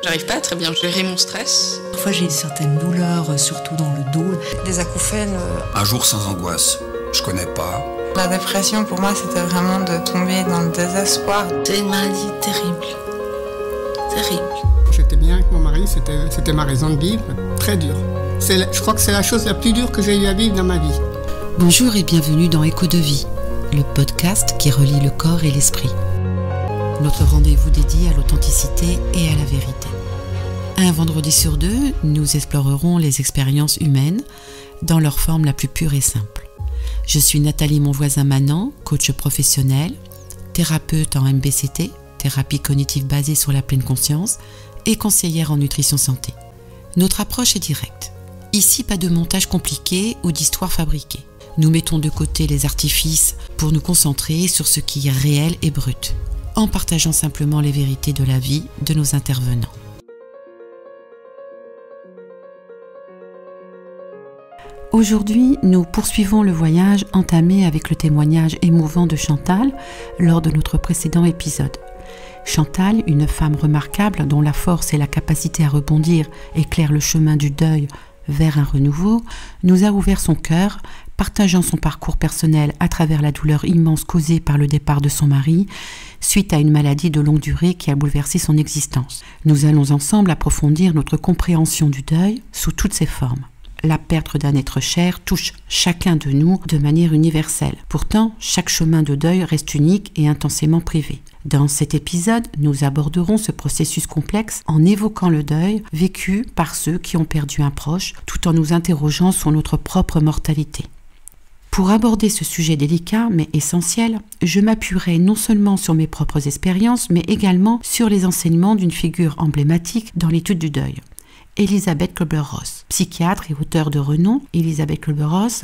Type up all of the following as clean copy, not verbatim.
J'arrive pas à très bien gérer mon stress. Parfois j'ai certaines douleurs, surtout dans le dos. Des acouphènes. Un jour sans angoisse, je connais pas. La dépression pour moi c'était vraiment de tomber dans le désespoir. C'est une maladie terrible. Terrible. J'étais bien avec mon mari, c'était ma raison de vivre, très dur. Je crois que c'est la chose la plus dure que j'ai eu à vivre dans ma vie. Bonjour et bienvenue dans Écho de vie, le podcast qui relie le corps et l'esprit. Notre rendez-vous dédié à l'authenticité et à la vérité. Un vendredi sur deux, nous explorerons les expériences humaines dans leur forme la plus pure et simple. Je suis Nathalie Monvoisin-Manant, coach professionnel, thérapeute en MBCT, thérapie cognitive basée sur la pleine conscience, et conseillère en nutrition santé. Notre approche est directe. Ici, pas de montage compliqué ou d'histoire fabriquée. Nous mettons de côté les artifices pour nous concentrer sur ce qui est réel et brut, en partageant simplement les vérités de la vie de nos intervenants. Aujourd'hui, nous poursuivons le voyage entamé avec le témoignage émouvant de Chantal lors de notre précédent épisode. Chantal, une femme remarquable dont la force et la capacité à rebondir éclairent le chemin du deuil vers un renouveau, nous a ouvert son cœur, partageant son parcours personnel à travers la douleur immense causée par le départ de son mari, suite à une maladie de longue durée qui a bouleversé son existence. Nous allons ensemble approfondir notre compréhension du deuil sous toutes ses formes. La perte d'un être cher touche chacun de nous de manière universelle. Pourtant, chaque chemin de deuil reste unique et intensément privé. Dans cet épisode, nous aborderons ce processus complexe en évoquant le deuil vécu par ceux qui ont perdu un proche, tout en nous interrogeant sur notre propre mortalité. Pour aborder ce sujet délicat mais essentiel, je m'appuierai non seulement sur mes propres expériences, mais également sur les enseignements d'une figure emblématique dans l'étude du deuil. Elisabeth Kübler-Ross, psychiatre et auteure de renom, Elisabeth Kübler-Ross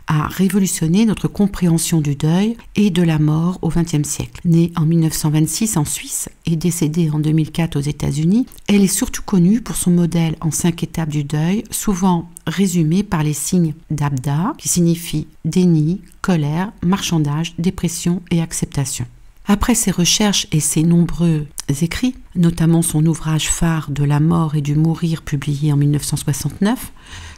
a révolutionné notre compréhension du deuil et de la mort au XXe siècle. Née en 1926 en Suisse et décédée en 2004 aux États-Unis, elle est surtout connue pour son modèle en 5 étapes du deuil, souvent résumé par les signes d'Abda, qui signifient déni, colère, marchandage, dépression et acceptation. Après ses recherches et ses nombreux écrits, notamment son ouvrage phare de la mort et du mourir publié en 1969,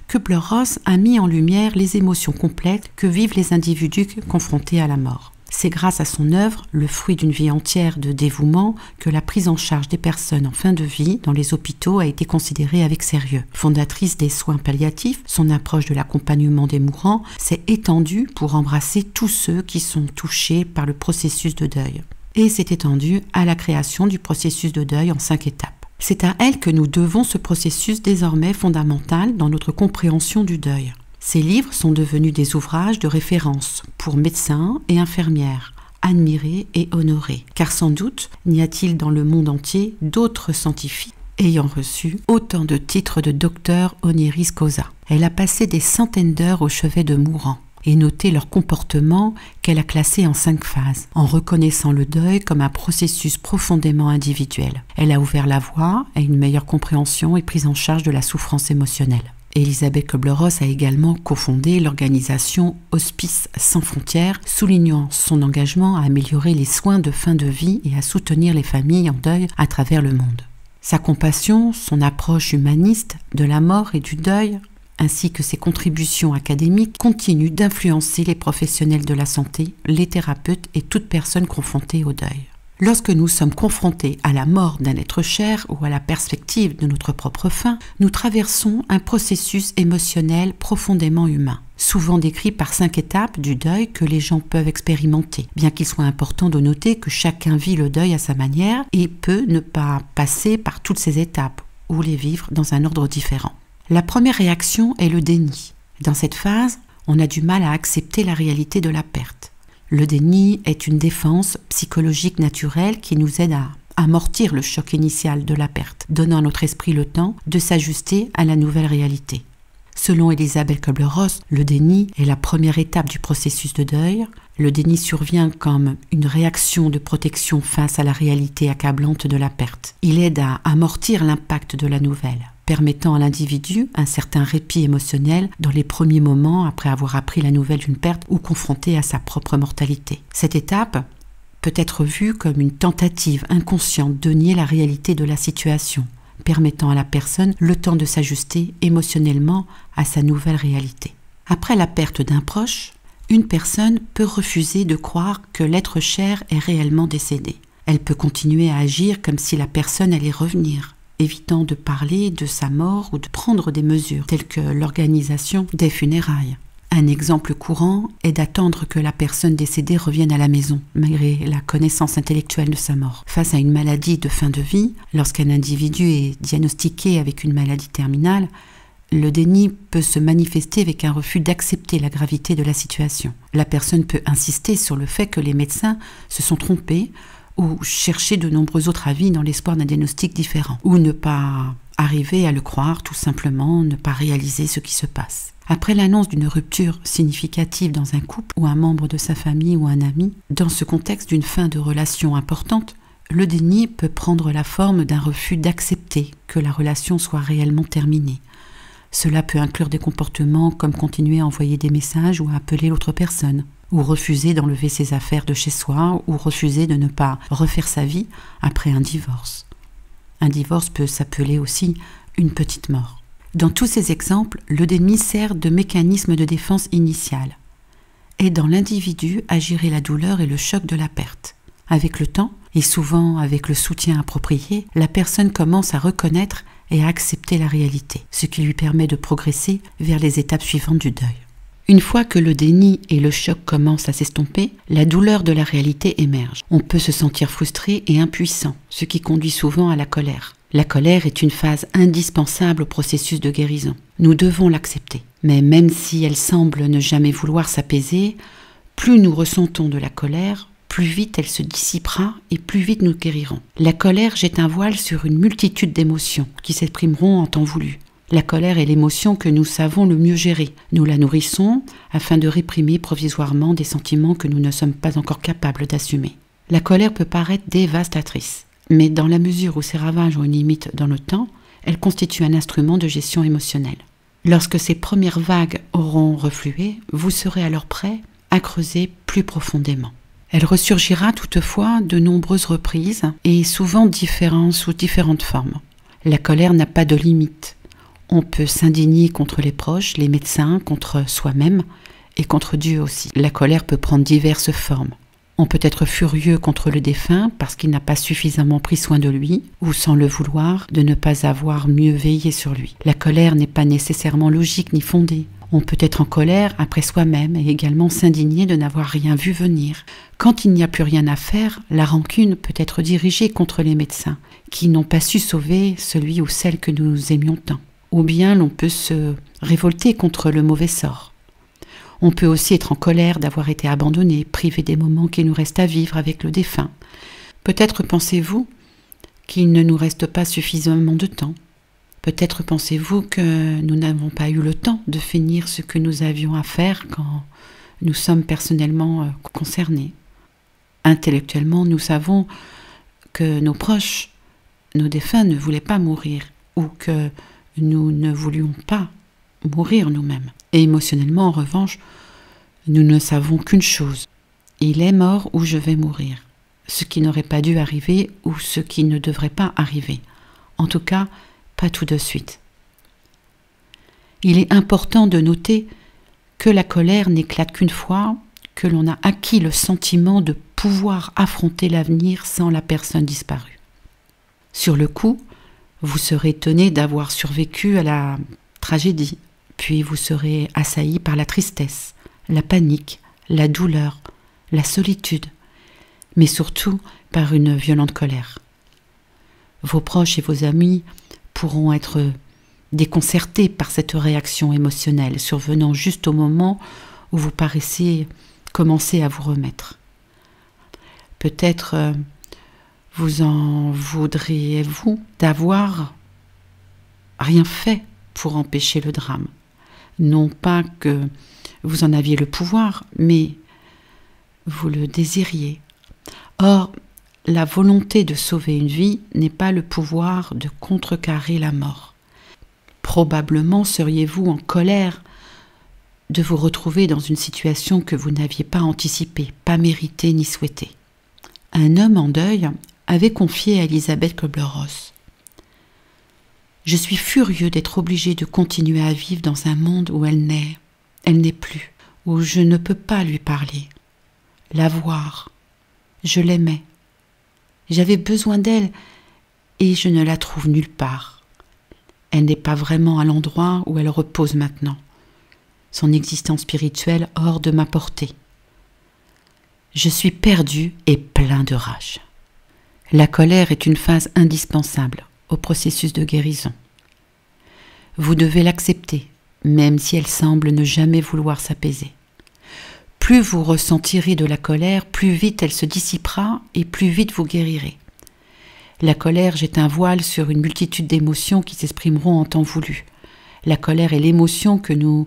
Kübler-Ross a mis en lumière les émotions complètes que vivent les individus confrontés à la mort. C'est grâce à son œuvre, le fruit d'une vie entière de dévouement, que la prise en charge des personnes en fin de vie dans les hôpitaux a été considérée avec sérieux. Fondatrice des soins palliatifs, son approche de l'accompagnement des mourants s'est étendue pour embrasser tous ceux qui sont touchés par le processus de deuil. Et s'est étendue à la création du processus de deuil en 5 étapes. C'est à elle que nous devons ce processus désormais fondamental dans notre compréhension du deuil. Ces livres sont devenus des ouvrages de référence pour médecins et infirmières, admirés et honorés, car sans doute n'y a-t-il dans le monde entier d'autres scientifiques ayant reçu autant de titres de docteur honoris causa. Elle a passé des centaines d'heures au chevet de mourants et noté leur comportement qu'elle a classé en 5 phases, en reconnaissant le deuil comme un processus profondément individuel. Elle a ouvert la voie à une meilleure compréhension et prise en charge de la souffrance émotionnelle. Elisabeth Kübler-Ross a également cofondé l'organisation Hospices sans frontières, soulignant son engagement à améliorer les soins de fin de vie et à soutenir les familles en deuil à travers le monde. Sa compassion, son approche humaniste de la mort et du deuil, ainsi que ses contributions académiques, continuent d'influencer les professionnels de la santé, les thérapeutes et toute personne confrontée au deuil. Lorsque nous sommes confrontés à la mort d'un être cher ou à la perspective de notre propre fin, nous traversons un processus émotionnel profondément humain, souvent décrit par 5 étapes du deuil que les gens peuvent expérimenter, bien qu'il soit important de noter que chacun vit le deuil à sa manière et peut ne pas passer par toutes ces étapes ou les vivre dans un ordre différent. La première réaction est le déni. Dans cette phase, on a du mal à accepter la réalité de la perte. Le déni est une défense psychologique naturelle qui nous aide à amortir le choc initial de la perte, donnant à notre esprit le temps de s'ajuster à la nouvelle réalité. Selon Elisabeth Kübler-Ross, le déni est la première étape du processus de deuil. Le déni survient comme une réaction de protection face à la réalité accablante de la perte. Il aide à amortir l'impact de la nouvelle, permettant à l'individu un certain répit émotionnel dans les premiers moments après avoir appris la nouvelle d'une perte ou confronté à sa propre mortalité. Cette étape peut être vue comme une tentative inconsciente de nier la réalité de la situation, permettant à la personne le temps de s'ajuster émotionnellement à sa nouvelle réalité. Après la perte d'un proche, une personne peut refuser de croire que l'être cher est réellement décédé. Elle peut continuer à agir comme si la personne allait revenir, évitant de parler de sa mort ou de prendre des mesures telles que l'organisation des funérailles. Un exemple courant est d'attendre que la personne décédée revienne à la maison, malgré la connaissance intellectuelle de sa mort. Face à une maladie de fin de vie, lorsqu'un individu est diagnostiqué avec une maladie terminale, le déni peut se manifester avec un refus d'accepter la gravité de la situation. La personne peut insister sur le fait que les médecins se sont trompés ou chercher de nombreux autres avis dans l'espoir d'un diagnostic différent, ou ne pas arriver à le croire, tout simplement ne pas réaliser ce qui se passe. Après l'annonce d'une rupture significative dans un couple ou un membre de sa famille ou un ami, dans ce contexte d'une fin de relation importante, le déni peut prendre la forme d'un refus d'accepter que la relation soit réellement terminée. Cela peut inclure des comportements comme continuer à envoyer des messages ou à appeler l'autre personne, ou refuser d'enlever ses affaires de chez soi, ou refuser de ne pas refaire sa vie après un divorce. Un divorce peut s'appeler aussi une petite mort. Dans tous ces exemples, le déni sert de mécanisme de défense initial, aidant l'individu à gérer la douleur et le choc de la perte. Avec le temps, et souvent avec le soutien approprié, la personne commence à reconnaître et à accepter la réalité, ce qui lui permet de progresser vers les étapes suivantes du deuil. Une fois que le déni et le choc commencent à s'estomper, la douleur de la réalité émerge. On peut se sentir frustré et impuissant, ce qui conduit souvent à la colère. La colère est une phase indispensable au processus de guérison. Nous devons l'accepter. Mais même si elle semble ne jamais vouloir s'apaiser, plus nous ressentons de la colère, plus vite elle se dissipera et plus vite nous guérirons. La colère jette un voile sur une multitude d'émotions qui s'exprimeront en temps voulu. La colère est l'émotion que nous savons le mieux gérer. Nous la nourrissons afin de réprimer provisoirement des sentiments que nous ne sommes pas encore capables d'assumer. La colère peut paraître dévastatrice, mais dans la mesure où ses ravages ont une limite dans le temps, elle constitue un instrument de gestion émotionnelle. Lorsque ces premières vagues auront reflué, vous serez alors prêt à creuser plus profondément. Elle ressurgira toutefois de nombreuses reprises et souvent sous différentes formes. La colère n'a pas de limite. On peut s'indigner contre les proches, les médecins, contre soi-même et contre Dieu aussi. La colère peut prendre diverses formes. On peut être furieux contre le défunt parce qu'il n'a pas suffisamment pris soin de lui ou, sans le vouloir, de ne pas avoir mieux veillé sur lui. La colère n'est pas nécessairement logique ni fondée. On peut être en colère après soi-même et également s'indigner de n'avoir rien vu venir. Quand il n'y a plus rien à faire, la rancune peut être dirigée contre les médecins qui n'ont pas su sauver celui ou celle que nous aimions tant. Ou bien l'on peut se révolter contre le mauvais sort. On peut aussi être en colère d'avoir été abandonné, privé des moments qui nous restent à vivre avec le défunt. Peut-être pensez-vous qu'il ne nous reste pas suffisamment de temps. Peut-être pensez-vous que nous n'avons pas eu le temps de finir ce que nous avions à faire quand nous sommes personnellement concernés. Intellectuellement, nous savons que nos proches, nos défunts ne voulaient pas mourir ou que nous ne voulions pas mourir nous-mêmes. Et émotionnellement, en revanche, nous ne savons qu'une chose. Il est mort ou je vais mourir. Ce qui n'aurait pas dû arriver ou ce qui ne devrait pas arriver. En tout cas, pas tout de suite. Il est important de noter que la colère n'éclate qu'une fois que l'on a acquis le sentiment de pouvoir affronter l'avenir sans la personne disparue. Sur le coup, vous serez étonné d'avoir survécu à la tragédie, puis vous serez assailli par la tristesse, la panique, la douleur, la solitude, mais surtout par une violente colère. Vos proches et vos amis pourront être déconcertés par cette réaction émotionnelle survenant juste au moment où vous paraissez commencer à vous remettre. Peut-être vous en voudriez-vous d'avoir rien fait pour empêcher le drame. Non pas que vous en aviez le pouvoir, mais vous le désiriez. Or, la volonté de sauver une vie n'est pas le pouvoir de contrecarrer la mort. Probablement seriez-vous en colère de vous retrouver dans une situation que vous n'aviez pas anticipée, pas méritée ni souhaitée. Un homme en deuil avait confié à Elisabeth Kübler-Ross: Je suis furieux d'être obligé de continuer à vivre dans un monde où elle n'est plus, où je ne peux pas lui parler, la voir. Je l'aimais. J'avais besoin d'elle et je ne la trouve nulle part. Elle n'est pas vraiment à l'endroit où elle repose maintenant. Son existence spirituelle hors de ma portée. Je suis perdu et plein de rage. La colère est une phase indispensable au processus de guérison. Vous devez l'accepter, même si elle semble ne jamais vouloir s'apaiser. Plus vous ressentirez de la colère, plus vite elle se dissipera et plus vite vous guérirez. La colère jette un voile sur une multitude d'émotions qui s'exprimeront en temps voulu. La colère est l'émotion que nous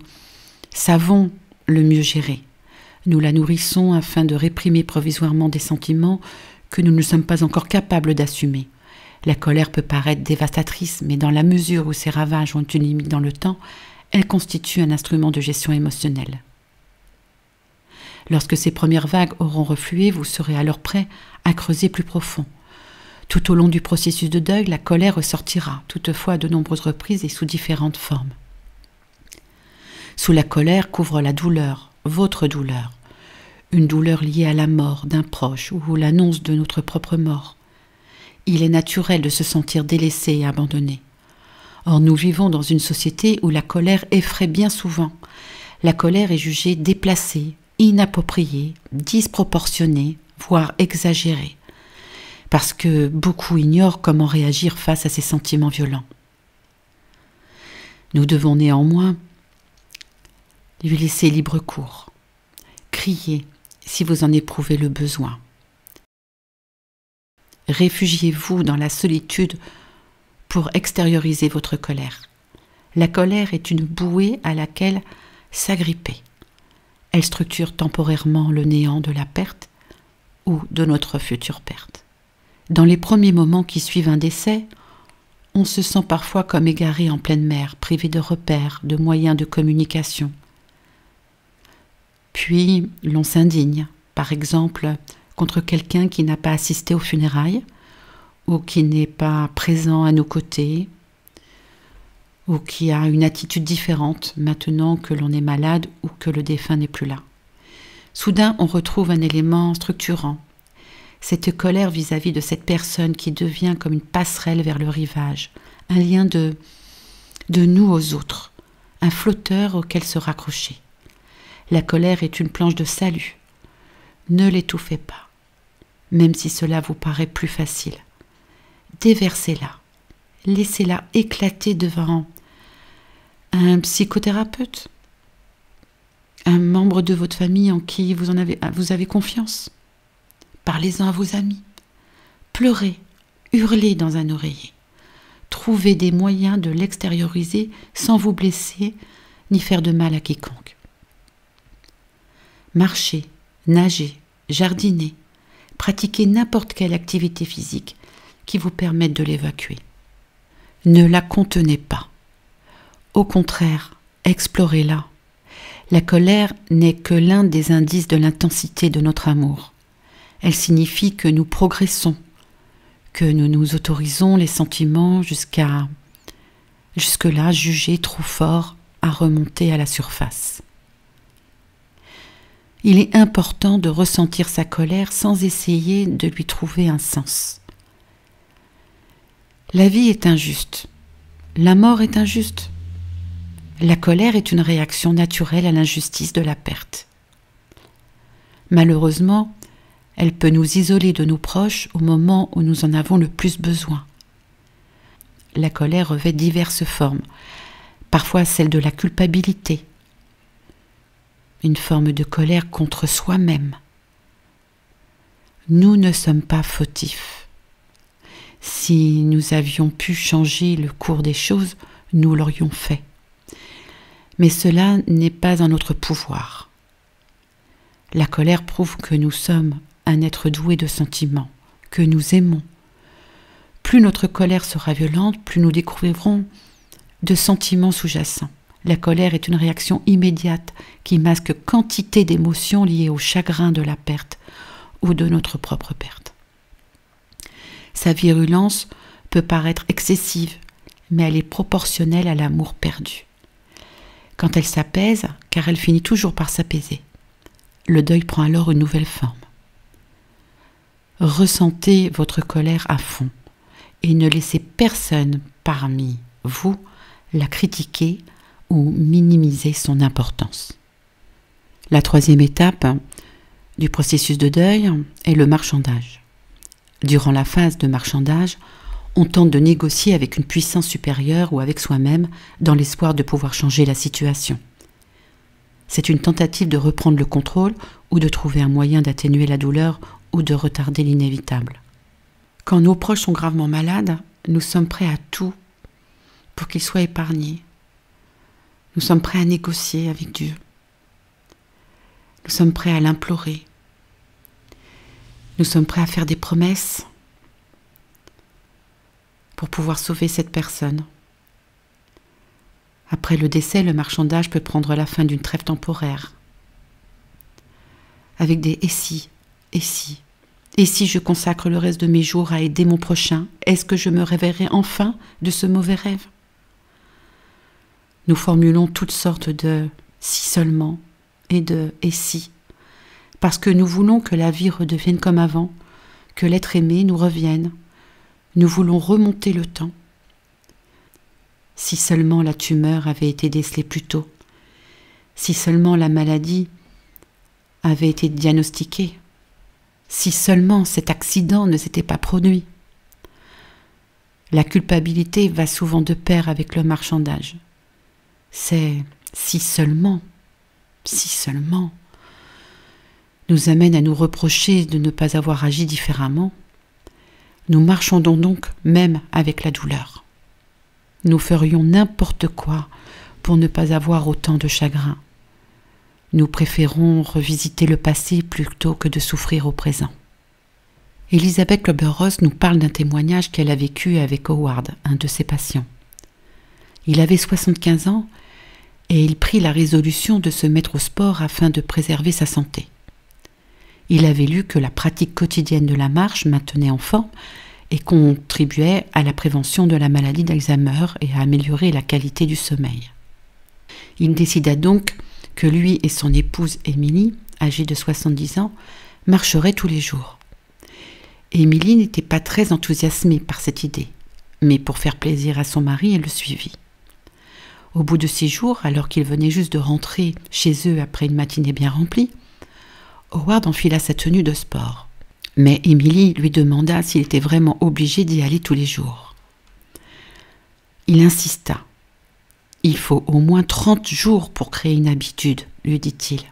savons le mieux gérer. Nous la nourrissons afin de réprimer provisoirement des sentiments que nous ne sommes pas encore capables d'assumer. La colère peut paraître dévastatrice, mais dans la mesure où ses ravages ont une limite dans le temps, elle constitue un instrument de gestion émotionnelle. Lorsque ces premières vagues auront reflué, vous serez alors prêt à creuser plus profond. Tout au long du processus de deuil, la colère ressortira, toutefois à de nombreuses reprises et sous différentes formes. Sous la colère couvre la douleur, votre douleur, une douleur liée à la mort d'un proche ou l'annonce de notre propre mort. Il est naturel de se sentir délaissé et abandonné. Or, nous vivons dans une société où la colère effraie bien souvent. La colère est jugée déplacée, inappropriée, disproportionnée, voire exagérée, parce que beaucoup ignorent comment réagir face à ces sentiments violents. Nous devons néanmoins lui laisser libre cours. Criez si vous en éprouvez le besoin. Réfugiez-vous dans la solitude pour extérioriser votre colère. La colère est une bouée à laquelle s'agripper. Elle structure temporairement le néant de la perte ou de notre future perte. Dans les premiers moments qui suivent un décès, on se sent parfois comme égaré en pleine mer, privé de repères, de moyens de communication. Puis l'on s'indigne, par exemple, contre quelqu'un qui n'a pas assisté aux funérailles, ou qui n'est pas présent à nos côtés, ou qui a une attitude différente maintenant que l'on est malade ou que le défunt n'est plus là. Soudain, on retrouve un élément structurant, cette colère vis-à-vis de cette personne qui devient comme une passerelle vers le rivage, un lien de nous aux autres, un flotteur auquel se raccrocher. La colère est une planche de salut. Ne l'étouffez pas, même si cela vous paraît plus facile. Déversez-la, laissez-la éclater devant un psychothérapeute, un membre de votre famille en qui vous avez confiance. Parlez-en à vos amis. Pleurez, hurlez dans un oreiller. Trouvez des moyens de l'extérioriser sans vous blesser ni faire de mal à quiconque. Marchez, nagez, jardinez, pratiquez n'importe quelle activité physique qui vous permette de l'évacuer. Ne la contenez pas. Au contraire, explorez-la. La colère n'est que l'un des indices de l'intensité de notre amour. Elle signifie que nous progressons, que nous nous autorisons les sentiments jusque-là jugés trop forts à remonter à la surface. Il est important de ressentir sa colère sans essayer de lui trouver un sens. La vie est injuste. La mort est injuste. La colère est une réaction naturelle à l'injustice de la perte. Malheureusement, elle peut nous isoler de nos proches au moment où nous en avons le plus besoin. La colère revêt diverses formes, parfois celle de la culpabilité, une forme de colère contre soi-même. Nous ne sommes pas fautifs. Si nous avions pu changer le cours des choses, nous l'aurions fait. Mais cela n'est pas en notre pouvoir. La colère prouve que nous sommes un être doué de sentiments, que nous aimons. Plus notre colère sera violente, plus nous découvrirons de sentiments sous-jacents. La colère est une réaction immédiate qui masque quantité d'émotions liées au chagrin de la perte ou de notre propre perte. Sa virulence peut paraître excessive, mais elle est proportionnelle à l'amour perdu. Quand elle s'apaise, car elle finit toujours par s'apaiser, le deuil prend alors une nouvelle forme. Ressentez votre colère à fond et ne laissez personne parmi vous la critiquer ou minimiser son importance. La troisième étape du processus de deuil est le marchandage. Durant la phase de marchandage, on tente de négocier avec une puissance supérieure ou avec soi-même dans l'espoir de pouvoir changer la situation. C'est une tentative de reprendre le contrôle ou de trouver un moyen d'atténuer la douleur ou de retarder l'inévitable. Quand nos proches sont gravement malades, nous sommes prêts à tout pour qu'ils soient épargnés. Nous sommes prêts à négocier avec Dieu. Nous sommes prêts à l'implorer. Nous sommes prêts à faire des promesses pour pouvoir sauver cette personne. Après le décès, le marchandage peut prendre la fin d'une trêve temporaire. Avec des « et si ». Et si je consacre le reste de mes jours à aider mon prochain, est-ce que je me réveillerai enfin de ce mauvais rêve? Nous formulons toutes sortes de « si seulement » et de « et si », parce que nous voulons que la vie redevienne comme avant, que l'être aimé nous revienne. Nous voulons remonter le temps. Si seulement la tumeur avait été décelée plus tôt, si seulement la maladie avait été diagnostiquée, si seulement cet accident ne s'était pas produit. La culpabilité va souvent de pair avec le marchandage. C'est si seulement nous amène à nous reprocher de ne pas avoir agi différemment. Nous marchandons donc même avec la douleur. Nous ferions n'importe quoi pour ne pas avoir autant de chagrin. Nous préférons revisiter le passé plutôt que de souffrir au présent. Elisabeth Kübler-Ross nous parle d'un témoignage qu'elle a vécu avec Howard, un de ses patients. Il avait 75 ans et il prit la résolution de se mettre au sport afin de préserver sa santé. Il avait lu que la pratique quotidienne de la marche maintenait en forme et contribuait à la prévention de la maladie d'Alzheimer et à améliorer la qualité du sommeil. Il décida donc que lui et son épouse Émilie, âgée de 70 ans, marcheraient tous les jours. Émilie n'était pas très enthousiasmée par cette idée, mais pour faire plaisir à son mari, elle le suivit. Au bout de 6 jours, alors qu'ils venaient juste de rentrer chez eux après une matinée bien remplie, Howard enfila sa tenue de sport. Mais Émilie lui demanda s'il était vraiment obligé d'y aller tous les jours. Il insista. « Il faut au moins 30 jours pour créer une habitude, lui dit-il.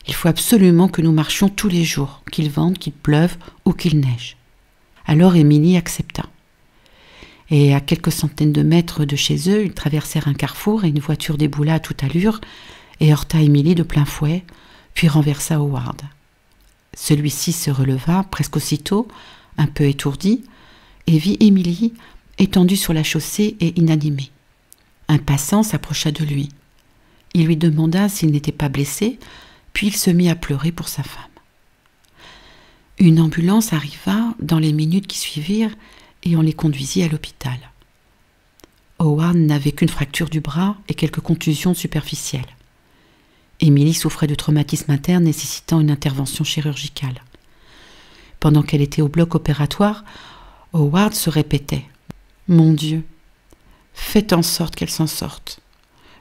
Il faut absolument que nous marchions tous les jours, qu'il vente, qu'il pleuve ou qu'il neige. » Alors Émilie accepta. Et à quelques centaines de mètres de chez eux, ils traversèrent un carrefour et une voiture déboula à toute allure et heurta Émilie de plein fouet, puis renversa Howard. Celui-ci se releva presque aussitôt, un peu étourdi, et vit Émilie étendue sur la chaussée et inanimée. Un passant s'approcha de lui. Il lui demanda s'il n'était pas blessé, puis il se mit à pleurer pour sa femme. Une ambulance arriva dans les minutes qui suivirent et on les conduisit à l'hôpital. Howard n'avait qu'une fracture du bras et quelques contusions superficielles. Émilie souffrait de traumatisme interne nécessitant une intervention chirurgicale. Pendant qu'elle était au bloc opératoire, Howard se répétait « Mon Dieu, faites en sorte qu'elle s'en sorte.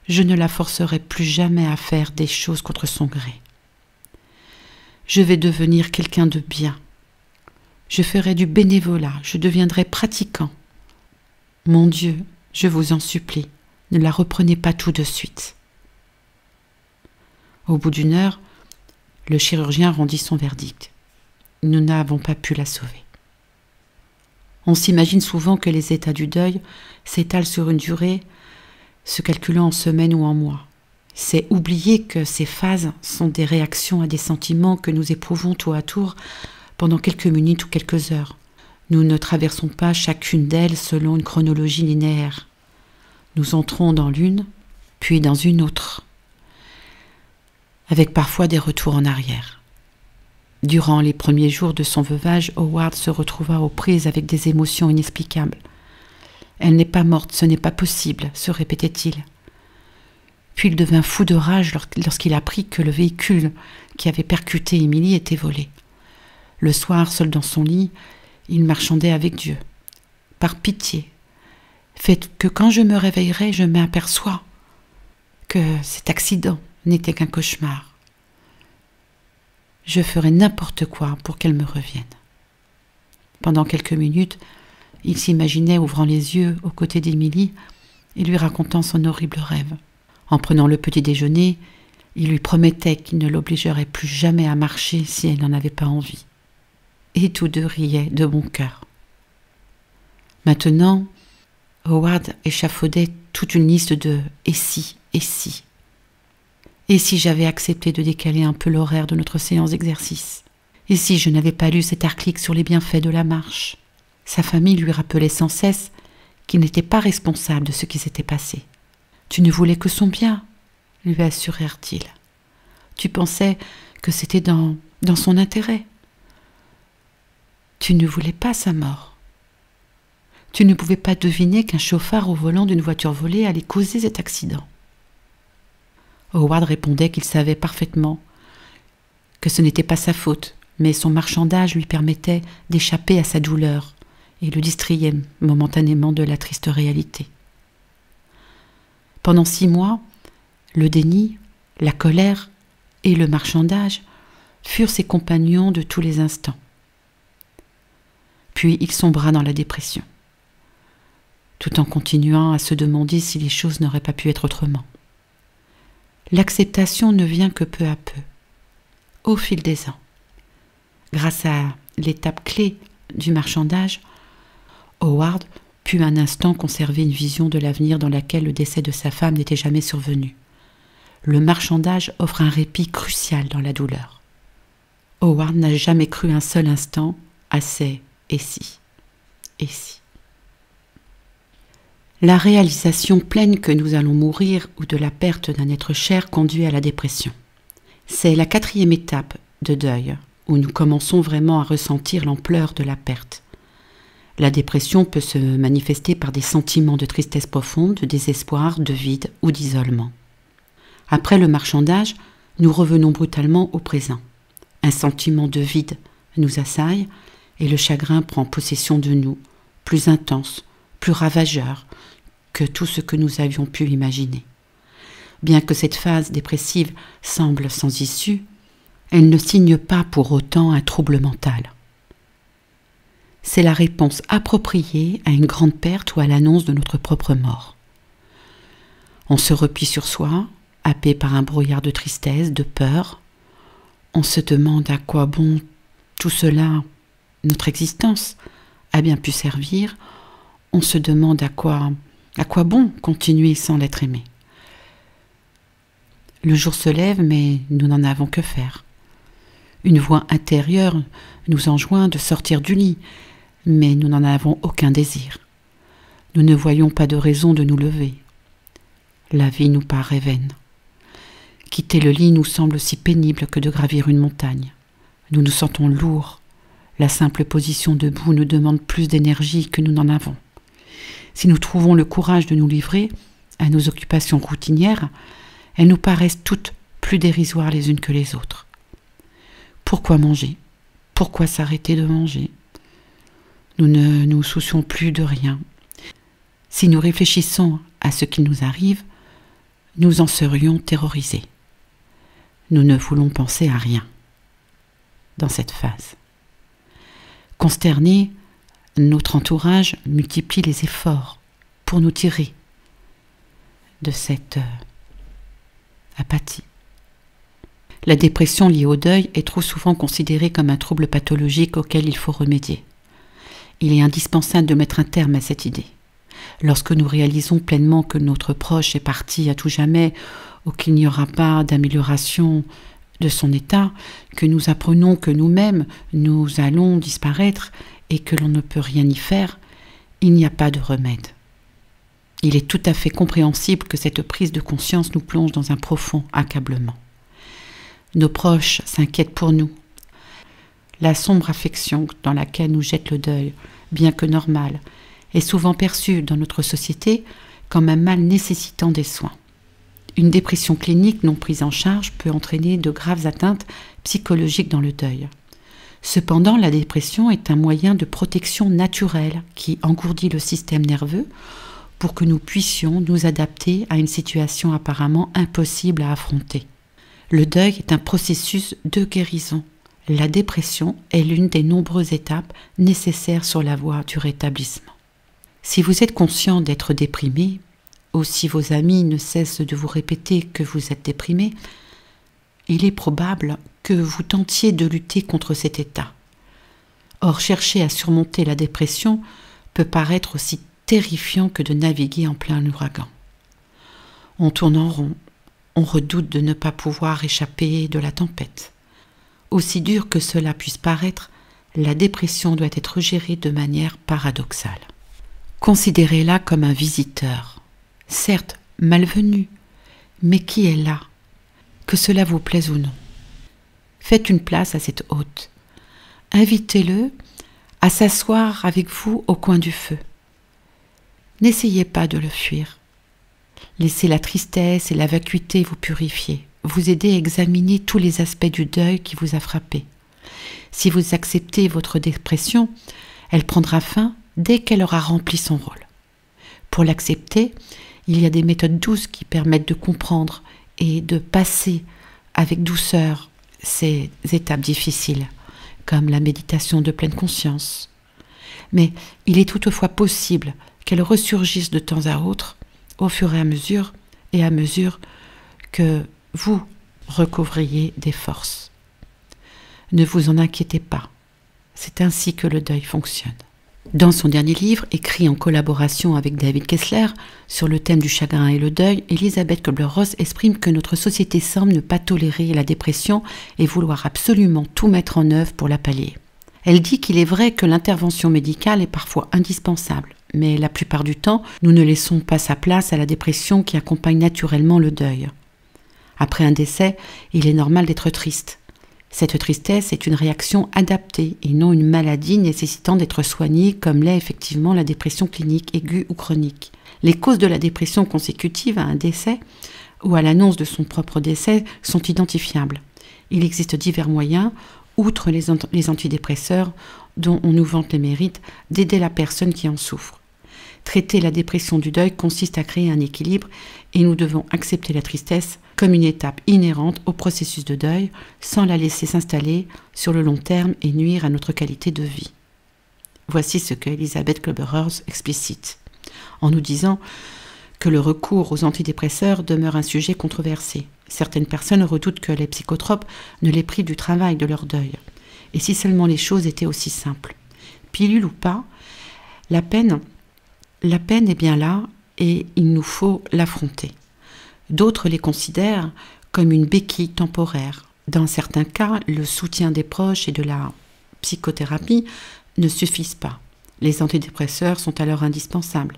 Je ne la forcerai plus jamais à faire des choses contre son gré. Je vais devenir quelqu'un de bien. Je ferai du bénévolat, je deviendrai pratiquant. Mon Dieu, je vous en supplie, ne la reprenez pas tout de suite. » Au bout d'1 heure, le chirurgien rendit son verdict. Nous n'avons pas pu la sauver. On s'imagine souvent que les états du deuil s'étalent sur une durée se calculant en semaines ou en mois. C'est oublier que ces phases sont des réactions à des sentiments que nous éprouvons tour à tour pendant quelques minutes ou quelques heures. Nous ne traversons pas chacune d'elles selon une chronologie linéaire. Nous entrons dans l'une, puis dans une autre, avec parfois des retours en arrière. Durant les premiers jours de son veuvage, Howard se retrouva aux prises avec des émotions inexplicables. Elle n'est pas morte, ce n'est pas possible, se répétait-il. Puis il devint fou de rage lorsqu'il apprit que le véhicule qui avait percuté Émilie était volé. Le soir, seul dans son lit, il marchandait avec Dieu. Par pitié, faites que quand je me réveillerai, je m'aperçois que cet accident n'était qu'un cauchemar. Je ferai n'importe quoi pour qu'elle me revienne. Pendant quelques minutes, il s'imaginait ouvrant les yeux aux côtés d'Émilie et lui racontant son horrible rêve. En prenant le petit déjeuner, il lui promettait qu'il ne l'obligerait plus jamais à marcher si elle n'en avait pas envie. Et tous deux riaient de bon cœur. Maintenant, Howard échafaudait toute une liste de « et si, et si ». Et si j'avais accepté de décaler un peu l'horaire de notre séance d'exercice? Et si je n'avais pas lu cet article sur les bienfaits de la marche? Sa famille lui rappelait sans cesse qu'il n'était pas responsable de ce qui s'était passé. Tu ne voulais que son bien, lui assurèrent-ils. Tu pensais que c'était dans son intérêt. Tu ne voulais pas sa mort. Tu ne pouvais pas deviner qu'un chauffard au volant d'une voiture volée allait causer cet accident. Howard répondait qu'il savait parfaitement que ce n'était pas sa faute, mais son marchandage lui permettait d'échapper à sa douleur et le distrayait momentanément de la triste réalité. Pendant 6 mois, le déni, la colère et le marchandage furent ses compagnons de tous les instants. Puis il sombra dans la dépression, tout en continuant à se demander si les choses n'auraient pas pu être autrement. L'acceptation ne vient que peu à peu, au fil des ans. Grâce à l'étape clé du marchandage, Howard put un instant conserver une vision de l'avenir dans laquelle le décès de sa femme n'était jamais survenu. Le marchandage offre un répit crucial dans la douleur. Howard n'a jamais cru un seul instant à ces « et si, et si ». La réalisation pleine que nous allons mourir ou de la perte d'un être cher conduit à la dépression. C'est la 4e étape de deuil, où nous commençons vraiment à ressentir l'ampleur de la perte. La dépression peut se manifester par des sentiments de tristesse profonde, de désespoir, de vide ou d'isolement. Après le marchandage, nous revenons brutalement au présent. Un sentiment de vide nous assaille et le chagrin prend possession de nous, plus intense, plus ravageur que tout ce que nous avions pu imaginer. Bien que cette phase dépressive semble sans issue, elle ne signe pas pour autant un trouble mental. C'est la réponse appropriée à une grande perte ou à l'annonce de notre propre mort. On se replie sur soi, happé par un brouillard de tristesse, de peur. On se demande à quoi bon tout cela, notre existence, a bien pu servir. On se demande à quoi bon continuer sans l'être aimé. Le jour se lève, mais nous n'en avons que faire. Une voix intérieure nous enjoint de sortir du lit, mais nous n'en avons aucun désir. Nous ne voyons pas de raison de nous lever. La vie nous paraît vaine. Quitter le lit nous semble aussi pénible que de gravir une montagne. Nous nous sentons lourds. La simple position debout nous demande plus d'énergie que nous n'en avons. Si nous trouvons le courage de nous livrer à nos occupations routinières, elles nous paraissent toutes plus dérisoires les unes que les autres. Pourquoi manger? Pourquoi s'arrêter de manger? Nous ne nous soucions plus de rien. Si nous réfléchissons à ce qui nous arrive, nous en serions terrorisés. Nous ne voulons penser à rien dans cette phase. Consterné, notre entourage multiplie les efforts pour nous tirer de cette apathie. La dépression liée au deuil est trop souvent considérée comme un trouble pathologique auquel il faut remédier. Il est indispensable de mettre un terme à cette idée. Lorsque nous réalisons pleinement que notre proche est parti à tout jamais ou qu'il n'y aura pas d'amélioration de son état, que nous apprenons que nous-mêmes nous allons disparaître et que l'on ne peut rien y faire, il n'y a pas de remède. Il est tout à fait compréhensible que cette prise de conscience nous plonge dans un profond accablement. Nos proches s'inquiètent pour nous. La sombre affection dans laquelle nous jette le deuil, bien que normale, est souvent perçue dans notre société comme un mal nécessitant des soins. Une dépression clinique non prise en charge peut entraîner de graves atteintes psychologiques dans le deuil. Cependant, la dépression est un moyen de protection naturelle qui engourdit le système nerveux pour que nous puissions nous adapter à une situation apparemment impossible à affronter. Le deuil est un processus de guérison. La dépression est l'une des nombreuses étapes nécessaires sur la voie du rétablissement. Si vous êtes conscient d'être déprimé, ou si vos amis ne cessent de vous répéter que vous êtes déprimé, il est probable que vous tentiez de lutter contre cet état. Or, chercher à surmonter la dépression peut paraître aussi terrifiant que de naviguer en plein ouragan. On tourne en rond, on redoute de ne pas pouvoir échapper de la tempête. Aussi dur que cela puisse paraître, la dépression doit être gérée de manière paradoxale. Considérez-la comme un visiteur, certes malvenu, mais qui est là, que cela vous plaise ou non. Faites une place à cet hôte. Invitez-le à s'asseoir avec vous au coin du feu. N'essayez pas de le fuir. Laissez la tristesse et la vacuité vous purifier, vous aider à examiner tous les aspects du deuil qui vous a frappé. Si vous acceptez votre dépression, elle prendra fin dès qu'elle aura rempli son rôle. Pour l'accepter, il y a des méthodes douces qui permettent de comprendre et de passer avec douceur ces étapes difficiles, comme la méditation de pleine conscience. Mais il est toutefois possible qu'elle ressurgisse de temps à autre, au fur et à mesure que vous recouvriez des forces. Ne vous en inquiétez pas, c'est ainsi que le deuil fonctionne. Dans son dernier livre, écrit en collaboration avec David Kessler sur le thème du chagrin et le deuil, Elisabeth Kübler-Ross exprime que notre société semble ne pas tolérer la dépression et vouloir absolument tout mettre en œuvre pour la pallier. Elle dit qu'il est vrai que l'intervention médicale est parfois indispensable, mais la plupart du temps, nous ne laissons pas sa place à la dépression qui accompagne naturellement le deuil. Après un décès, il est normal d'être triste. Cette tristesse est une réaction adaptée et non une maladie nécessitant d'être soignée comme l'est effectivement la dépression clinique aiguë ou chronique. Les causes de la dépression consécutive à un décès ou à l'annonce de son propre décès sont identifiables. Il existe divers moyens, outre les antidépresseurs dont on nous vante les mérites, d'aider la personne qui en souffre. Traiter la dépression du deuil consiste à créer un équilibre et nous devons accepter la tristesse comme une étape inhérente au processus de deuil sans la laisser s'installer sur le long terme et nuire à notre qualité de vie. Voici ce que Elisabeth Kübler-Ross explicite, en nous disant que le recours aux antidépresseurs demeure un sujet controversé. Certaines personnes redoutent que les psychotropes ne les privent du travail de leur deuil. Et si seulement les choses étaient aussi simples. Pilule ou pas, la peine est bien là et il nous faut l'affronter. D'autres les considèrent comme une béquille temporaire. Dans certains cas, le soutien des proches et de la psychothérapie ne suffisent pas. Les antidépresseurs sont alors indispensables.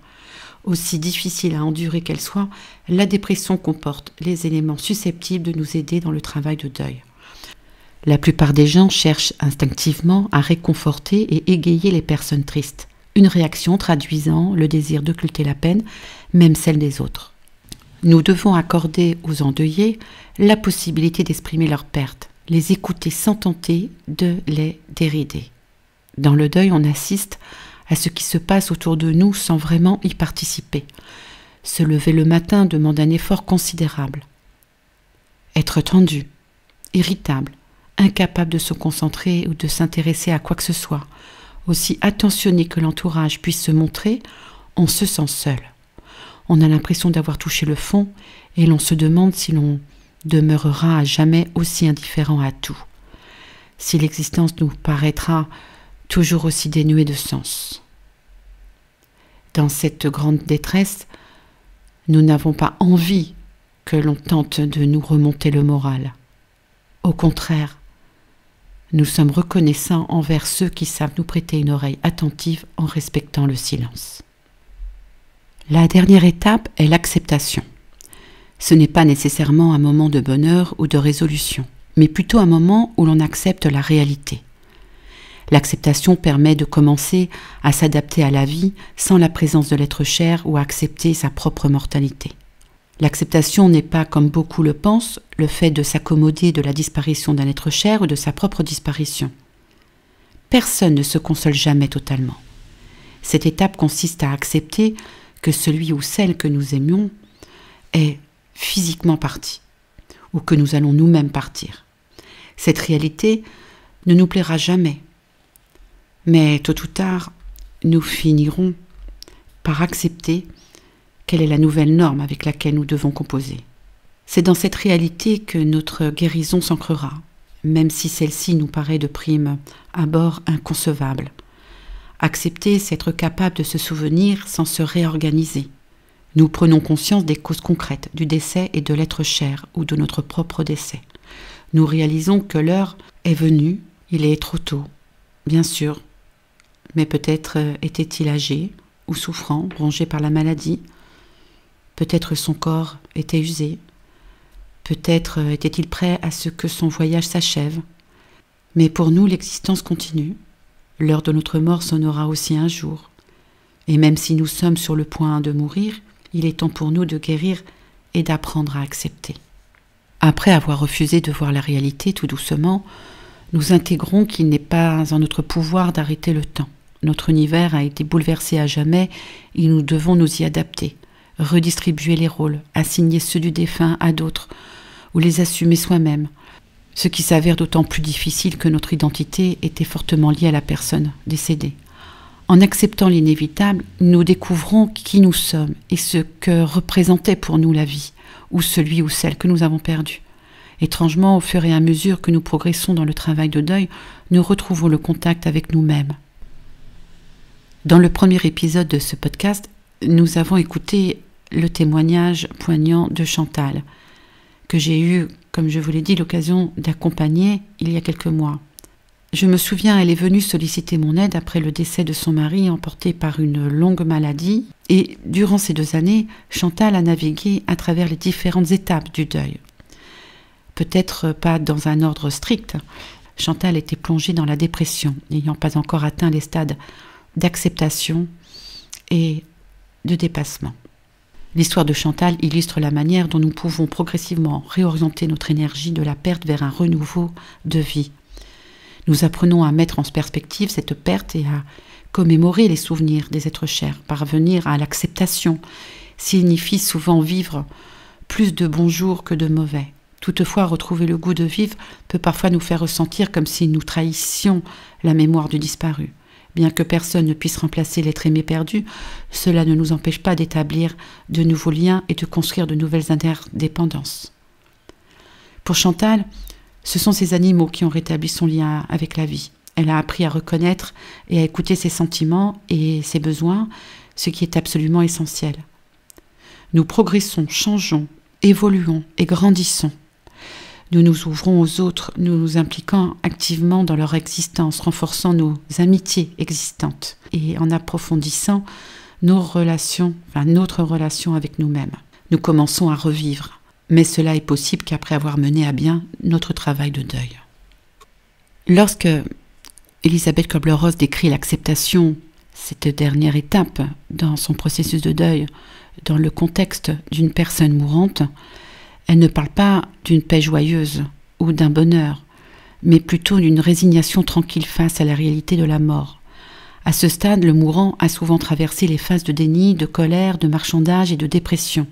Aussi difficile à endurer qu'elle soit, la dépression comporte les éléments susceptibles de nous aider dans le travail de deuil. La plupart des gens cherchent instinctivement à réconforter et égayer les personnes tristes, une réaction traduisant le désir d'occulter la peine, même celle des autres. Nous devons accorder aux endeuillés la possibilité d'exprimer leur perte, les écouter sans tenter de les dérider. Dans le deuil, on assiste à ce qui se passe autour de nous sans vraiment y participer. Se lever le matin demande un effort considérable. Être tendu, irritable, incapable de se concentrer ou de s'intéresser à quoi que ce soit, aussi attentionné que l'entourage puisse se montrer, on se sent seul. On a l'impression d'avoir touché le fond et l'on se demande si l'on demeurera à jamais aussi indifférent à tout, si l'existence nous paraîtra toujours aussi dénuée de sens. Dans cette grande détresse, nous n'avons pas envie que l'on tente de nous remonter le moral. Au contraire, nous sommes reconnaissants envers ceux qui savent nous prêter une oreille attentive en respectant le silence. La dernière étape est l'acceptation. Ce n'est pas nécessairement un moment de bonheur ou de résolution, mais plutôt un moment où l'on accepte la réalité. L'acceptation permet de commencer à s'adapter à la vie sans la présence de l'être cher ou à accepter sa propre mortalité. L'acceptation n'est pas, comme beaucoup le pensent, le fait de s'accommoder de la disparition d'un être cher ou de sa propre disparition. Personne ne se console jamais totalement. Cette étape consiste à accepter que celui ou celle que nous aimions est physiquement parti, ou que nous allons nous-mêmes partir. Cette réalité ne nous plaira jamais, mais tôt ou tard, nous finirons par accepter quelle est la nouvelle norme avec laquelle nous devons composer. C'est dans cette réalité que notre guérison s'ancrera, même si celle-ci nous paraît de prime abord inconcevable. Accepter, c'est être capable de se souvenir sans se réorganiser. Nous prenons conscience des causes concrètes du décès et de l'être cher ou de notre propre décès. Nous réalisons que l'heure est venue, il est trop tôt, bien sûr, mais peut-être était-il âgé ou souffrant, rongé par la maladie. Peut-être son corps était usé. Peut-être était-il prêt à ce que son voyage s'achève. Mais pour nous, l'existence continue. L'heure de notre mort sonnera aussi un jour. Et même si nous sommes sur le point de mourir, il est temps pour nous de guérir et d'apprendre à accepter. Après avoir refusé de voir la réalité tout doucement, nous intégrons qu'il n'est pas en notre pouvoir d'arrêter le temps. Notre univers a été bouleversé à jamais et nous devons nous y adapter. Redistribuer les rôles, assigner ceux du défunt à d'autres, ou les assumer soi-même, ce qui s'avère d'autant plus difficile que notre identité était fortement liée à la personne décédée. En acceptant l'inévitable, nous découvrons qui nous sommes et ce que représentait pour nous la vie, ou celui ou celle que nous avons perdu. Étrangement, au fur et à mesure que nous progressons dans le travail de deuil, nous retrouvons le contact avec nous-mêmes. Dans le premier épisode de ce podcast, nous avons écouté le témoignage poignant de Chantal, que j'ai eu, comme je vous l'ai dit, l'occasion d'accompagner il y a quelques mois. Je me souviens, elle est venue solliciter mon aide après le décès de son mari emporté par une longue maladie. Et durant ces 2 années, Chantal a navigué à travers les différentes étapes du deuil. Peut-être pas dans un ordre strict. Chantal était plongée dans la dépression, n'ayant pas encore atteint les stades d'acceptation et de dépassement. L'histoire de Chantal illustre la manière dont nous pouvons progressivement réorienter notre énergie de la perte vers un renouveau de vie. Nous apprenons à mettre en perspective cette perte et à commémorer les souvenirs des êtres chers. Parvenir à l'acceptation signifie souvent vivre plus de bons jours que de mauvais. Toutefois, retrouver le goût de vivre peut parfois nous faire ressentir comme si nous trahissions la mémoire du disparu. Bien que personne ne puisse remplacer l'être aimé perdu, cela ne nous empêche pas d'établir de nouveaux liens et de construire de nouvelles interdépendances. Pour Chantal, ce sont ces animaux qui ont rétabli son lien avec la vie. Elle a appris à reconnaître et à écouter ses sentiments et ses besoins, ce qui est absolument essentiel. Nous progressons, changeons, évoluons et grandissons. Nous nous ouvrons aux autres, nous nous impliquant activement dans leur existence, renforçant nos amitiés existantes et en approfondissant notre relation avec nous-mêmes. Nous commençons à revivre, mais cela est possible qu'après avoir mené à bien notre travail de deuil. Lorsque Elisabeth Kübler-Ross décrit l'acceptation, cette dernière étape dans son processus de deuil, dans le contexte d'une personne mourante, elle ne parle pas d'une paix joyeuse ou d'un bonheur, mais plutôt d'une résignation tranquille face à la réalité de la mort. À ce stade, le mourant a souvent traversé les phases de déni, de colère, de marchandage et de dépression.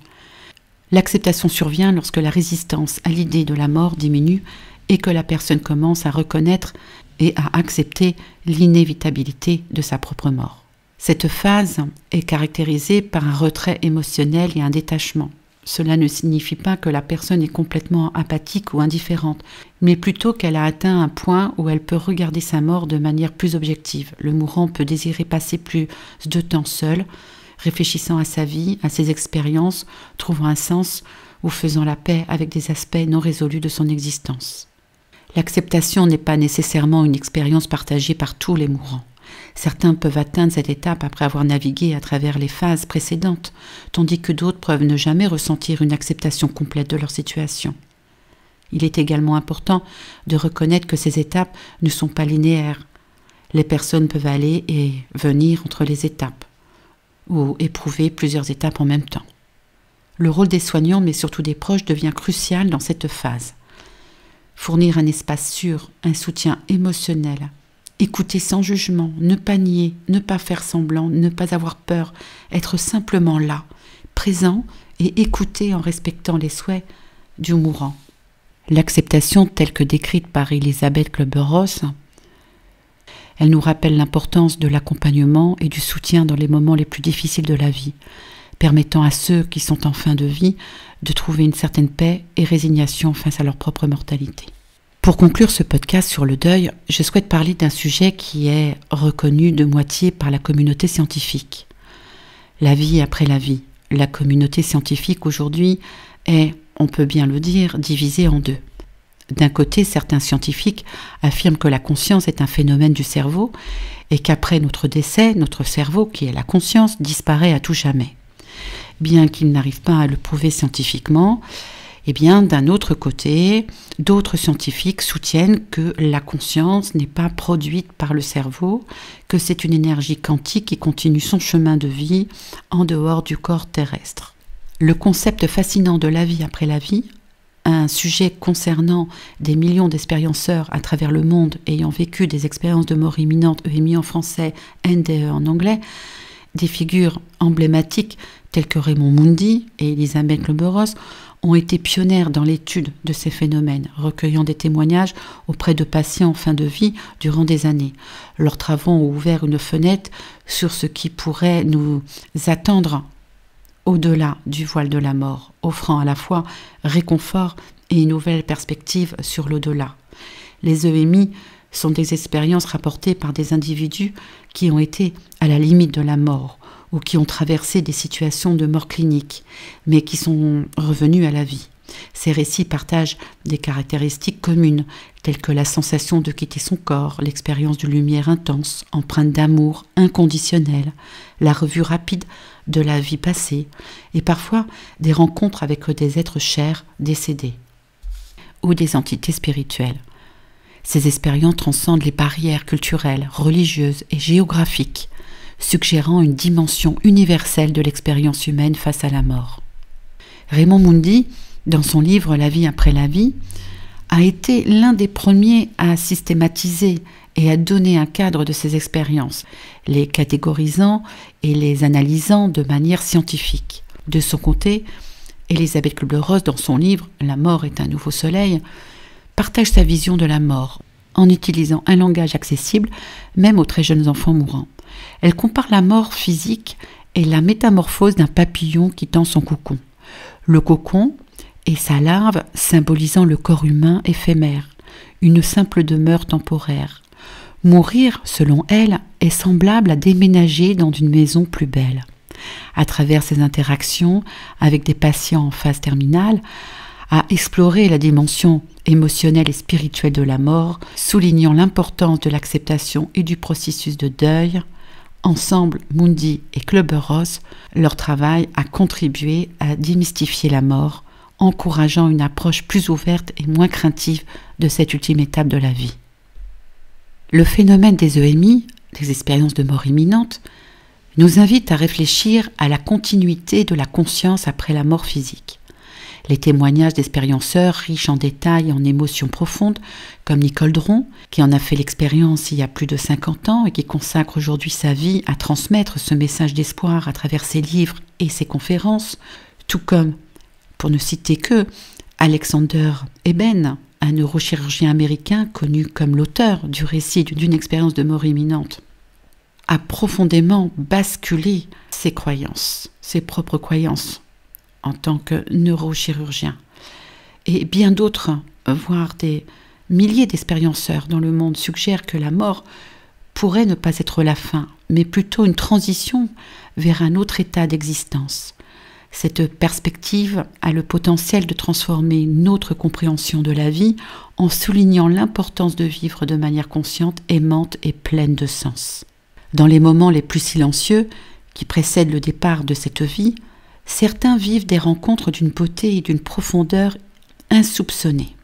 L'acceptation survient lorsque la résistance à l'idée de la mort diminue et que la personne commence à reconnaître et à accepter l'inévitabilité de sa propre mort. Cette phase est caractérisée par un retrait émotionnel et un détachement. Cela ne signifie pas que la personne est complètement apathique ou indifférente, mais plutôt qu'elle a atteint un point où elle peut regarder sa mort de manière plus objective. Le mourant peut désirer passer plus de temps seul, réfléchissant à sa vie, à ses expériences, trouvant un sens ou faisant la paix avec des aspects non résolus de son existence. L'acceptation n'est pas nécessairement une expérience partagée par tous les mourants. Certains peuvent atteindre cette étape après avoir navigué à travers les phases précédentes, tandis que d'autres peuvent ne jamais ressentir une acceptation complète de leur situation. Il est également important de reconnaître que ces étapes ne sont pas linéaires. Les personnes peuvent aller et venir entre les étapes, ou éprouver plusieurs étapes en même temps. Le rôle des soignants, mais surtout des proches, devient crucial dans cette phase. Fournir un espace sûr, un soutien émotionnel, écouter sans jugement, ne pas nier, ne pas faire semblant, ne pas avoir peur, être simplement là, présent et écouter en respectant les souhaits du mourant. L'acceptation telle que décrite par Elisabeth Kübler-Ross, elle nous rappelle l'importance de l'accompagnement et du soutien dans les moments les plus difficiles de la vie, permettant à ceux qui sont en fin de vie de trouver une certaine paix et résignation face à leur propre mortalité. Pour conclure ce podcast sur le deuil, je souhaite parler d'un sujet qui est reconnu de moitié par la communauté scientifique. La vie après la vie. La communauté scientifique aujourd'hui est, on peut bien le dire, divisée en deux. D'un côté, certains scientifiques affirment que la conscience est un phénomène du cerveau et qu'après notre décès, notre cerveau, qui est la conscience, disparaît à tout jamais. Bien qu'ils n'arrivent pas à le prouver scientifiquement, d'un autre côté, d'autres scientifiques soutiennent que la conscience n'est pas produite par le cerveau, que c'est une énergie quantique qui continue son chemin de vie en dehors du corps terrestre. Le concept fascinant de la vie après la vie, un sujet concernant des millions d'expérienceurs à travers le monde ayant vécu des expériences de mort imminente, EMI en français, NDE en anglais, des figures emblématiques telles que Raymond Moundy et Elisabeth Kübler-Ross ont été pionnières dans l'étude de ces phénomènes, recueillant des témoignages auprès de patients en fin de vie durant des années. Leurs travaux ont ouvert une fenêtre sur ce qui pourrait nous attendre au-delà du voile de la mort, offrant à la fois réconfort et une nouvelle perspective sur l'au-delà. Les EMI sont des expériences rapportées par des individus qui ont été à la limite de la mort ou qui ont traversé des situations de mort clinique, mais qui sont revenus à la vie. Ces récits partagent des caractéristiques communes, telles que la sensation de quitter son corps, l'expérience d'une lumière intense, empreinte d'amour inconditionnel, la revue rapide de la vie passée, et parfois des rencontres avec des êtres chers décédés, ou des entités spirituelles. Ces expériences transcendent les barrières culturelles, religieuses et géographiques, suggérant une dimension universelle de l'expérience humaine face à la mort. Raymond Moundy, dans son livre « La vie après la vie », a été l'un des premiers à systématiser et à donner un cadre de ces expériences, les catégorisant et les analysant de manière scientifique. De son côté, Elisabeth Kübler-Ross, dans son livre « La mort est un nouveau soleil », partage sa vision de la mort en utilisant un langage accessible, même aux très jeunes enfants mourants. Elle compare la mort physique et la métamorphose d'un papillon quittant son cocon. Le cocon et sa larve symbolisant le corps humain éphémère, une simple demeure temporaire. Mourir, selon elle, est semblable à déménager dans une maison plus belle. À travers ses interactions avec des patients en phase terminale, à explorer la dimension émotionnelle et spirituelle de la mort, soulignant l'importance de l'acceptation et du processus de deuil. Ensemble, Moundy et Kübler-Ross, leur travail a contribué à démystifier la mort, encourageant une approche plus ouverte et moins craintive de cette ultime étape de la vie. Le phénomène des EMI, des expériences de mort imminente, nous invite à réfléchir à la continuité de la conscience après la mort physique. Les témoignages d'expérienceurs riches en détails et en émotions profondes, comme Nicole Dron, qui en a fait l'expérience il y a plus de 50 ans et qui consacre aujourd'hui sa vie à transmettre ce message d'espoir à travers ses livres et ses conférences, tout comme, pour ne citer que, Alexander Eben, un neurochirurgien américain connu comme l'auteur du récit d'une expérience de mort imminente, a profondément basculé ses croyances, ses propres croyances, en tant que neurochirurgien. Et bien d'autres, voire des milliers d'expérienceurs dans le monde suggèrent que la mort pourrait ne pas être la fin, mais plutôt une transition vers un autre état d'existence. Cette perspective a le potentiel de transformer notre compréhension de la vie en soulignant l'importance de vivre de manière consciente, aimante et pleine de sens. Dans les moments les plus silencieux qui précèdent le départ de cette vie, certains vivent des rencontres d'une beauté et d'une profondeur insoupçonnées.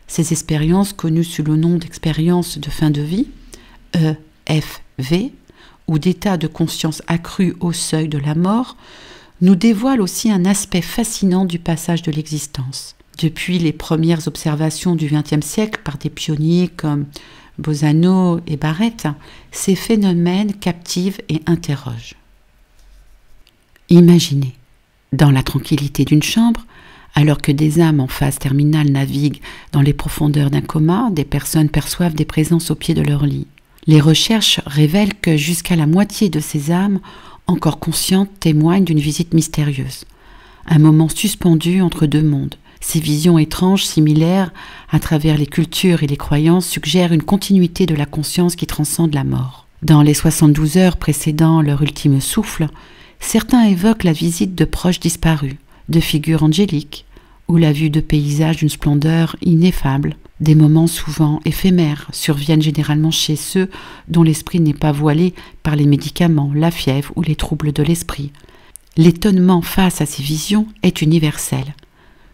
Ces expériences, connues sous le nom d'expériences de fin de vie, EFV, ou d'état de conscience accru au seuil de la mort, nous dévoile aussi un aspect fascinant du passage de l'existence. Depuis les premières observations du XXe siècle par des pionniers comme Bosano et Barrett, ces phénomènes captivent et interrogent. Imaginez, dans la tranquillité d'une chambre, alors que des âmes en phase terminale naviguent dans les profondeurs d'un coma, des personnes perçoivent des présences au pied de leur lit. Les recherches révèlent que jusqu'à la moitié de ces âmes, encore conscientes, témoignent d'une visite mystérieuse, un moment suspendu entre deux mondes. Ces visions étranges, similaires à travers les cultures et les croyances, suggèrent une continuité de la conscience qui transcende la mort. Dans les 72 heures précédant leur ultime souffle, certains évoquent la visite de proches disparus, de figures angéliques, ou la vue de paysages d'une splendeur ineffable. Des moments souvent éphémères surviennent généralement chez ceux dont l'esprit n'est pas voilé par les médicaments, la fièvre ou les troubles de l'esprit. L'étonnement face à ces visions est universel,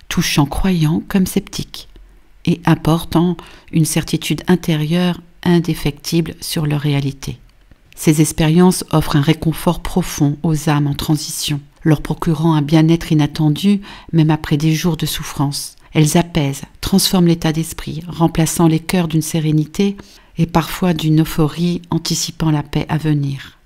touchant croyants comme sceptiques, et apportant une certitude intérieure indéfectible sur leur réalité. Ces expériences offrent un réconfort profond aux âmes en transition, leur procurant un bien-être inattendu même après des jours de souffrance. Elles apaisent, transforment l'état d'esprit, remplaçant les cœurs d'une sérénité et parfois d'une euphorie anticipant la paix à venir.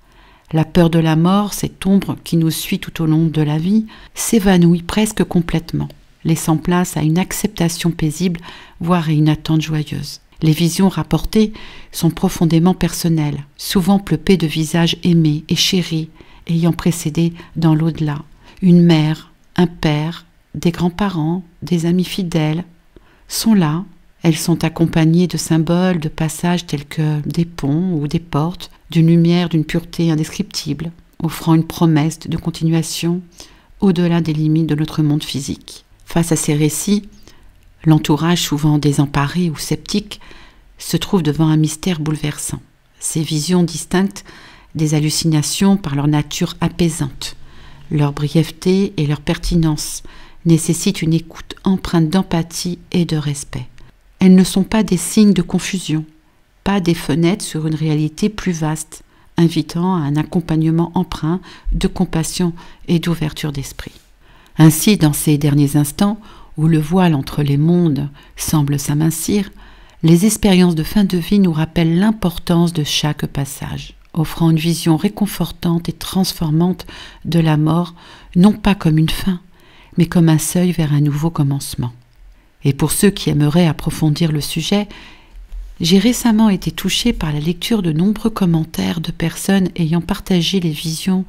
La peur de la mort, cette ombre qui nous suit tout au long de la vie, s'évanouit presque complètement, laissant place à une acceptation paisible, voire à une attente joyeuse. Les visions rapportées sont profondément personnelles, souvent peuplées de visages aimés et chéris, ayant précédé dans l'au-delà. Une mère, un père, des grands-parents, des amis fidèles sont là. Elles sont accompagnées de symboles de passage tels que des ponts ou des portes, d'une lumière d'une pureté indescriptible, offrant une promesse de continuation au-delà des limites de notre monde physique. Face à ces récits, l'entourage, souvent désemparé ou sceptique, se trouve devant un mystère bouleversant. Ces visions distinctes des hallucinations par leur nature apaisante, leur brièveté et leur pertinence nécessitent une écoute empreinte d'empathie et de respect. Elles ne sont pas des signes de confusion, pas des fenêtres sur une réalité plus vaste, invitant à un accompagnement empreint de compassion et d'ouverture d'esprit. Ainsi, dans ces derniers instants, où le voile entre les mondes semble s'amincir, les expériences de fin de vie nous rappellent l'importance de chaque passage, offrant une vision réconfortante et transformante de la mort, non pas comme une fin, mais comme un seuil vers un nouveau commencement. Et pour ceux qui aimeraient approfondir le sujet, j'ai récemment été touchée par la lecture de nombreux commentaires de personnes ayant partagé les visions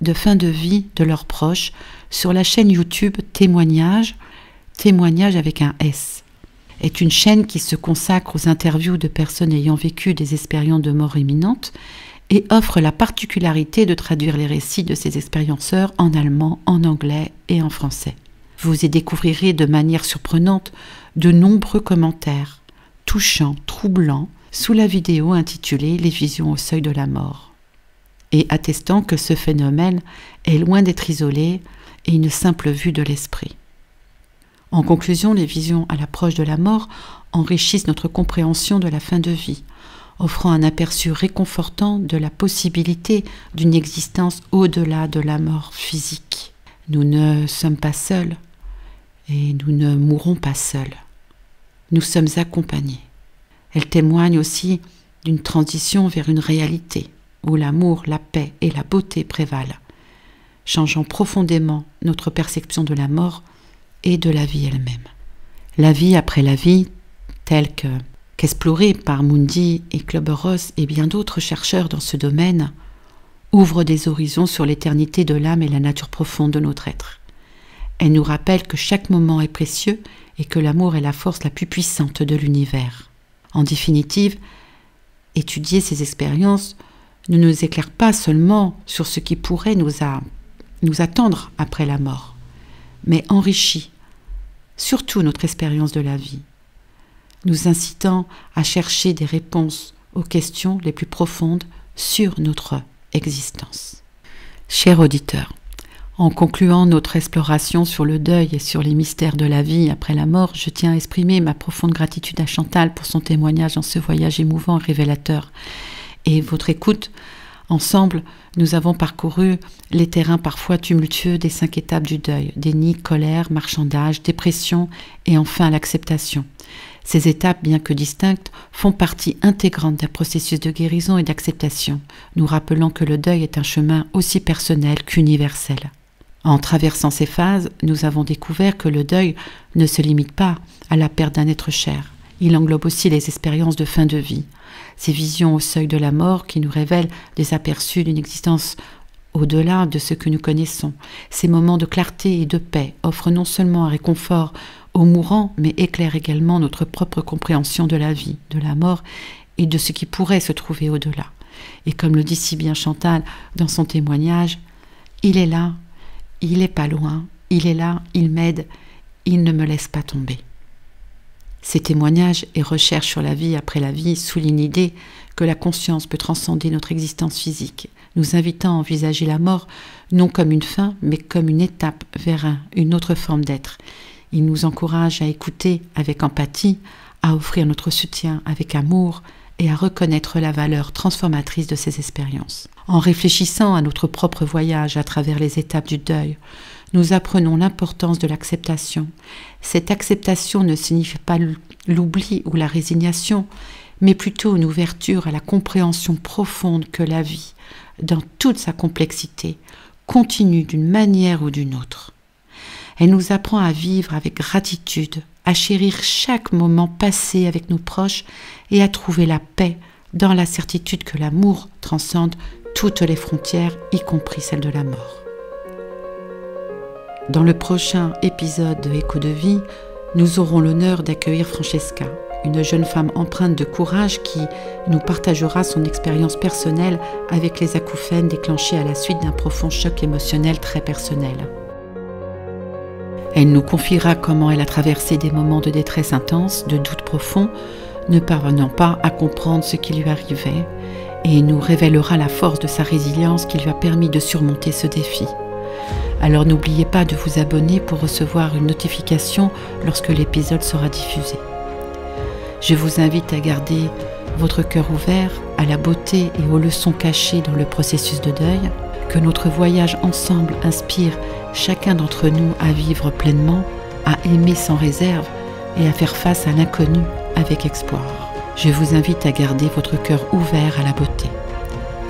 de fin de vie de leurs proches sur la chaîne YouTube Témoignages, Témoignages avec un S, est une chaîne qui se consacre aux interviews de personnes ayant vécu des expériences de mort imminente et offre la particularité de traduire les récits de ces expérienceurs en allemand, en anglais et en français. Vous y découvrirez de manière surprenante de nombreux commentaires, touchants, troublants, sous la vidéo intitulée « Les visions au seuil de la mort », et attestant que ce phénomène est loin d'être isolé et une simple vue de l'esprit. En conclusion, les visions à l'approche de la mort enrichissent notre compréhension de la fin de vie, offrant un aperçu réconfortant de la possibilité d'une existence au-delà de la mort physique. Nous ne sommes pas seuls et nous ne mourrons pas seuls. Nous sommes accompagnés. Elles témoignent aussi d'une transition vers une réalité où l'amour, la paix et la beauté prévalent, changeant profondément notre perception de la mort et de la vie elle-même. La vie après la vie, telle qu'explorée par Mundi et Klober-Ross et bien d'autres chercheurs dans ce domaine, ouvre des horizons sur l'éternité de l'âme et la nature profonde de notre être. Elle nous rappelle que chaque moment est précieux et que l'amour est la force la plus puissante de l'univers. En définitive, étudier ces expériences ne nous éclaire pas seulement sur ce qui pourrait nous attendre après la mort, mais enrichit surtout notre expérience de la vie, nous incitant à chercher des réponses aux questions les plus profondes sur notre existence. Chers auditeurs, en concluant notre exploration sur le deuil et sur les mystères de la vie après la mort, je tiens à exprimer ma profonde gratitude à Chantal pour son témoignage dans ce voyage émouvant et révélateur, et votre écoute. Ensemble, nous avons parcouru les terrains parfois tumultueux des 5 étapes du deuil, déni, colère, marchandage, dépression et enfin l'acceptation. Ces étapes, bien que distinctes, font partie intégrante d'un processus de guérison et d'acceptation, nous rappelant que le deuil est un chemin aussi personnel qu'universel. En traversant ces phases, nous avons découvert que le deuil ne se limite pas à la perte d'un être cher. Il englobe aussi les expériences de fin de vie, ces visions au seuil de la mort qui nous révèlent des aperçus d'une existence au-delà de ce que nous connaissons. Ces moments de clarté et de paix offrent non seulement un réconfort aux mourants, mais éclairent également notre propre compréhension de la vie, de la mort et de ce qui pourrait se trouver au-delà. Et comme le dit si bien Chantal dans son témoignage, « Il est là, il n'est pas loin, il est là, il m'aide, il ne me laisse pas tomber. » Ces témoignages et recherches sur la vie après la vie soulignent l'idée que la conscience peut transcender notre existence physique, nous invitant à envisager la mort non comme une fin, mais comme une étape vers une autre forme d'être. Il nous encourage à écouter avec empathie, à offrir notre soutien avec amour et à reconnaître la valeur transformatrice de ces expériences. En réfléchissant à notre propre voyage à travers les étapes du deuil, nous apprenons l'importance de l'acceptation. Cette acceptation ne signifie pas l'oubli ou la résignation, mais plutôt une ouverture à la compréhension profonde que la vie, dans toute sa complexité, continue d'une manière ou d'une autre. Elle nous apprend à vivre avec gratitude, à chérir chaque moment passé avec nos proches et à trouver la paix dans la certitude que l'amour transcende toutes les frontières, y compris celle de la mort. Dans le prochain épisode de Écho de vie, nous aurons l'honneur d'accueillir Francesca, une jeune femme empreinte de courage qui nous partagera son expérience personnelle avec les acouphènes déclenchés à la suite d'un profond choc émotionnel très personnel. Elle nous confiera comment elle a traversé des moments de détresse intense, de doute profond, ne parvenant pas à comprendre ce qui lui arrivait, et nous révélera la force de sa résilience qui lui a permis de surmonter ce défi. Alors n'oubliez pas de vous abonner pour recevoir une notification lorsque l'épisode sera diffusé. Je vous invite à garder votre cœur ouvert à la beauté et aux leçons cachées dans le processus de deuil, que notre voyage ensemble inspire chacun d'entre nous à vivre pleinement, à aimer sans réserve et à faire face à l'inconnu avec espoir. Je vous invite à garder votre cœur ouvert à la beauté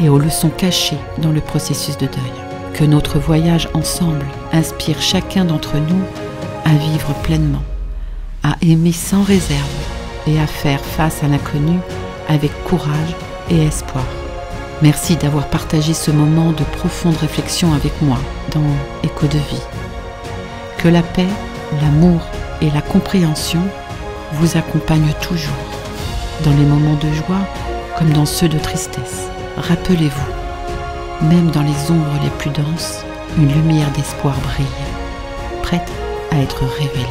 et aux leçons cachées dans le processus de deuil. Que notre voyage ensemble inspire chacun d'entre nous à vivre pleinement, à aimer sans réserve et à faire face à l'inconnu avec courage et espoir. Merci d'avoir partagé ce moment de profonde réflexion avec moi dans Écho de vie. Que la paix, l'amour et la compréhension vous accompagnent toujours, dans les moments de joie comme dans ceux de tristesse. Rappelez-vous, même dans les ombres les plus denses, une lumière d'espoir brille, prête à être révélée.